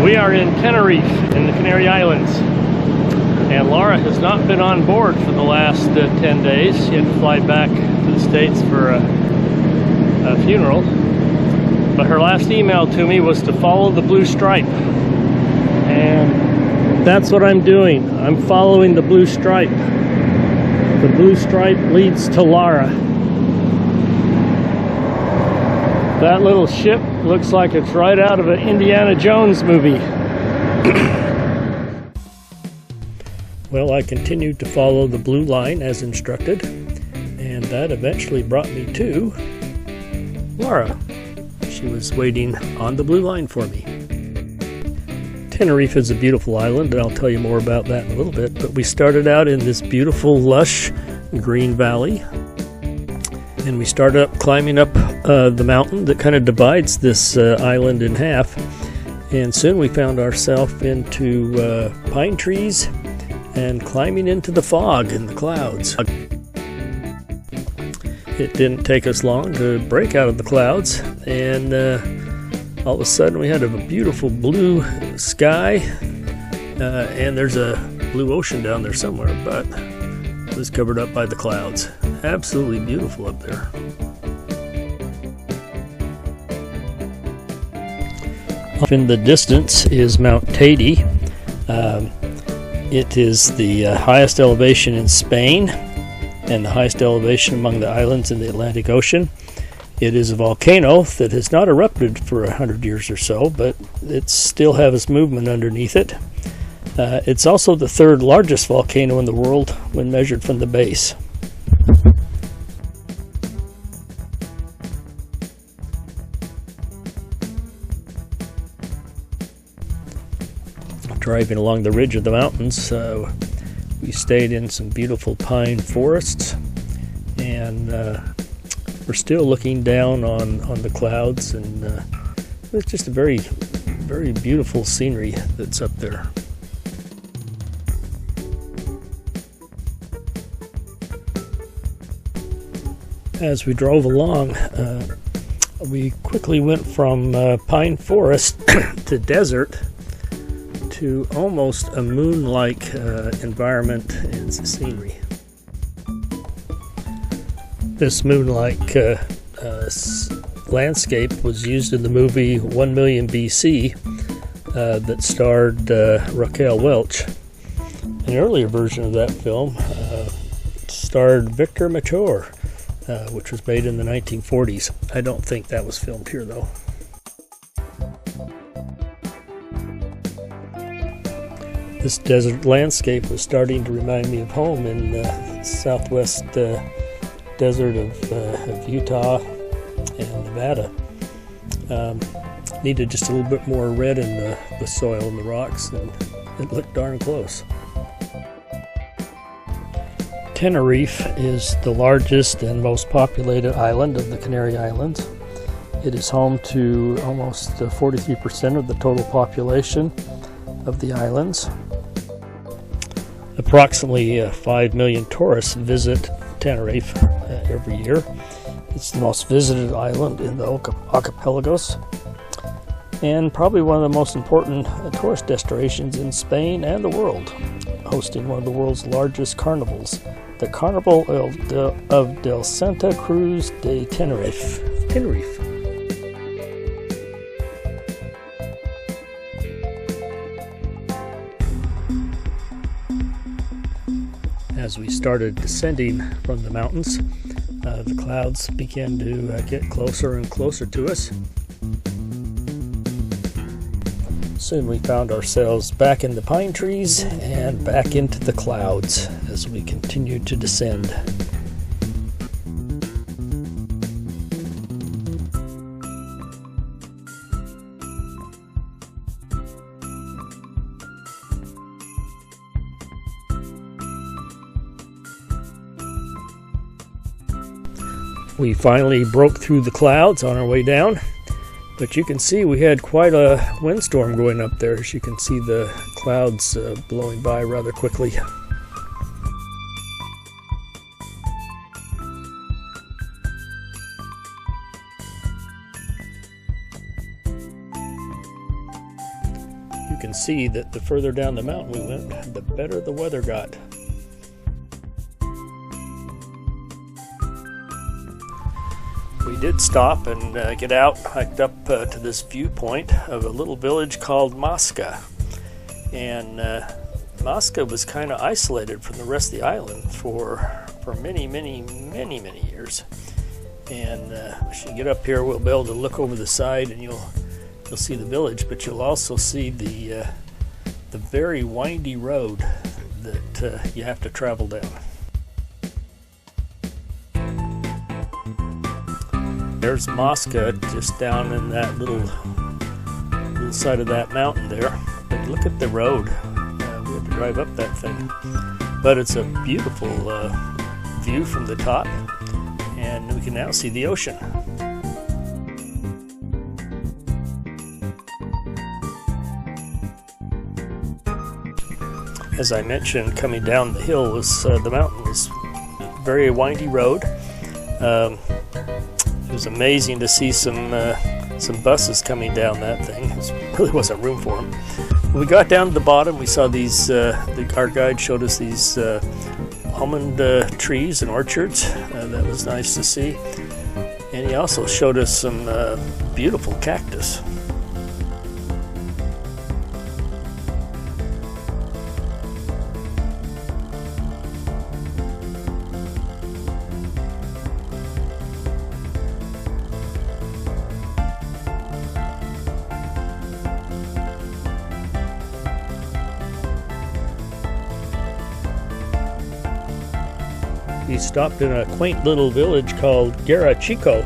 We are in Tenerife in the Canary Islands, and Laura has not been on board for the last 10 days. She had to fly back to the States for a funeral, but her last email to me was to follow the blue stripe, and that's what I'm doing. I'm following the blue stripe. The blue stripe leads to Lara. That little ship looks like it's right out of an Indiana Jones movie. Well, I continued to follow the blue line as instructed, and that eventually brought me to Lara. She was waiting on the blue line for me. Tenerife is a beautiful island, and I'll tell you more about that in a little bit, but we started out in this beautiful, lush green valley, and we started up climbing up the mountain that kind of divides this island in half, and soon we found ourselves into pine trees and climbing into the fog and the clouds. It didn't take us long to break out of the clouds, and all of a sudden we had a beautiful blue sky, and there's a blue ocean down there somewhere, but it was covered up by the clouds. Absolutely beautiful up there. Off in the distance is Mount Teide. It is the highest elevation in Spain and the highest elevation among the islands in the Atlantic Ocean. It is a volcano that has not erupted for 100 years or so, but it still has movement underneath it. It's also the third largest volcano in the world when measured from the base. Driving along the ridge of the mountains, we stayed in some beautiful pine forests, and we're still looking down on the clouds, and it's just a very, very beautiful scenery that's up there. As we drove along, we quickly went from pine forest to desert to almost a moon-like environment and scenery. This moon-like landscape was used in the movie 1 Million BC that starred Raquel Welch. An earlier version of that film starred Victor Mature, which was made in the 1940s. I don't think that was filmed here, though. This desert landscape was starting to remind me of home in the southwest desert of Utah and Nevada. Needed just a little bit more red in the soil and the rocks, and it looked darn close. Tenerife is the largest and most populated island of the Canary Islands. It is home to almost 43% of the total population of the islands. Approximately 5 million tourists visit Tenerife every year. It's the most visited island in the archipelagos, and probably one of the most important tourist destinations in Spain and the world, hosting one of the world's largest carnivals, the Carnival of del Santa Cruz de Tenerife. As we started descending from the mountains, the clouds began to get closer and closer to us. Soon we found ourselves back in the pine trees and back into the clouds as we continued to descend. We finally broke through the clouds on our way down, but you can see we had quite a windstorm going up there. As you can see the clouds blowing by rather quickly. you can see that the further down the mountain we went, the better the weather got. We did stop and get out, hiked up to this viewpoint of a little village called Masca. And Masca was kind of isolated from the rest of the island for many years. And as you get up here, we'll be able to look over the side and you'll see the village, but you'll also see the very windy road that you have to travel down. There's Masca just down in that little side of that mountain there. But look at the road. We have to drive up that thing. But it's a beautiful view from the top, and we can now see the ocean. As I mentioned, coming down the hill was the mountain was a very windy road. It was amazing to see some buses coming down that thing. It really wasn't room for them. When we got down to the bottom, we saw these, our guide showed us these almond trees and orchards. That was nice to see. And he also showed us some beautiful cactus. We stopped in a quaint little village called Gara, Chico,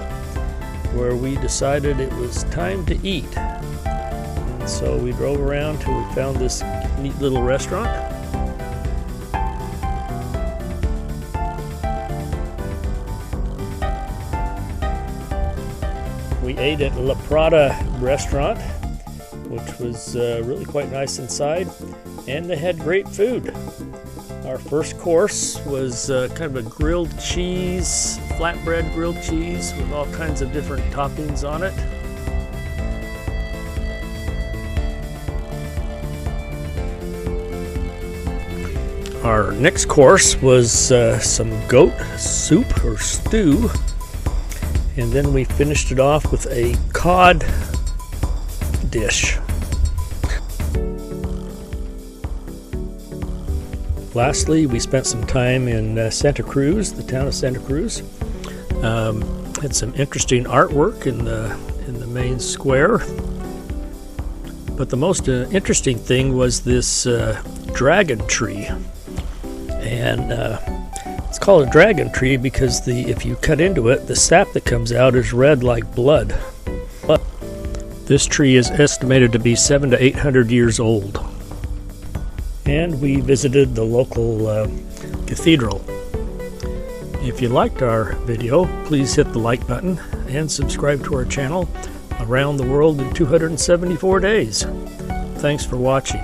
where we decided it was time to eat. And so we drove around till we found this neat little restaurant. We ate at La Prada restaurant, which was really quite nice inside, and they had great food. Our first course was kind of a grilled cheese, flatbread grilled cheese with all kinds of different toppings on it. Our next course was some goat soup or stew, and then we finished it off with a cod dish. Lastly, we spent some time in Santa Cruz, the town of Santa Cruz. Had some interesting artwork in the main square. But the most interesting thing was this dragon tree. And it's called a dragon tree because if you cut into it, the sap that comes out is red like blood. This tree is estimated to be 700 to 800 years old. And we visited the local cathedral. If you liked our video, please hit the like button and subscribe to our channel, Around the World in 274 Days. Thanks for watching.